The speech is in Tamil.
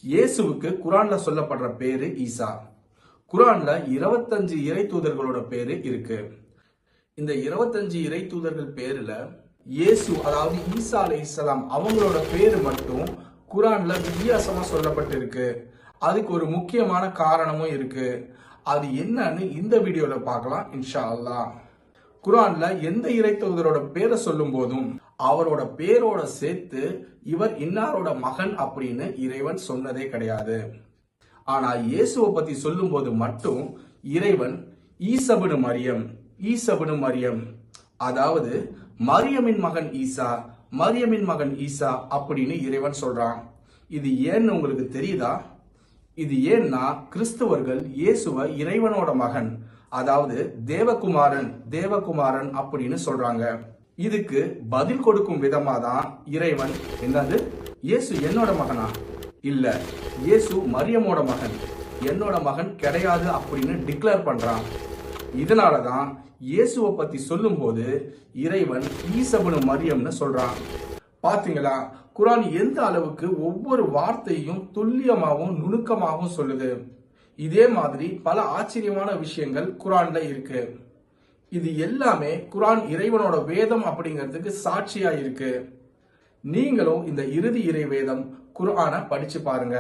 இயேசுவுக்கு குரான்ல சொல்லப்படுற பேரு ஈசா. குரான்ல 25 இறை தூதர்களோட பேரு இருக்கு. இந்த 25 இறை தூதர்கள் பேருல இயேசு அதாவது ஈசா அலைஹிஸ்ஸலாம் அவங்களோட பேரு மட்டும் குரான்ல வித்தியாசமா சொல்லப்பட்டிருக்கு. அதுக்கு ஒரு முக்கியமான காரணமும் இருக்கு. அது என்னன்னு இந்த வீடியோல பார்க்கலாம் இன்ஷா அல்லாஹ். குரான்ல எந்த இறை தூதரோட பேரை சொல்லும் போதும் அவரோட பேரோட சேர்த்து இவர் இன்னாரோட மகன் அப்படின்னு இறைவன் சொன்னதே கிடையாது. ஆனா இயேசுவை பத்தி சொல்லும் போது மட்டும் இறைவன் ஈசபினு மரியம் அதாவது மரியமின் மகன் ஈசா, மரியமின் மகன் ஈசா அப்படின்னு இறைவன் சொல்றான். இது ஏன்னு உங்களுக்கு தெரியுதா? இது ஏன்னா கிறிஸ்தவர்கள் இயேசுவை இறைவனோட மகன் அதாவது தேவகுமாரன் அப்படின்னு சொல்றாங்க. இதுக்கு பதில் கொடுக்கும் விதமா தான் இறைவன் இயேசு என்னோட மகனா? இல்ல, இயேசு மரியமோட மகன், என்னோட மகன் கிடையாது அப்படின்னு டிக்ளேர் பண்றான். இதனாலதான் இயேசுவை பத்தி சொல்லும் போது இறைவன் ஈசபினு மரியம்னு சொல்றான். பாத்தீங்களா, குரான் எந்த அளவுக்கு ஒவ்வொரு வார்த்தையும் துல்லியமாகவும் நுணுக்கமாகவும் சொல்லுது. இதே மாதிரி பல ஆச்சரியமான விஷயங்கள் குரான்ல இருக்கு. இது எல்லாமே குரான் இறைவனோட வேதம் அப்படிங்கிறதுக்கு சாட்சியா இருக்கு. நீங்களும் இந்த இறுதி இறை வேதம் குர்ஆனை படிச்சு பாருங்க.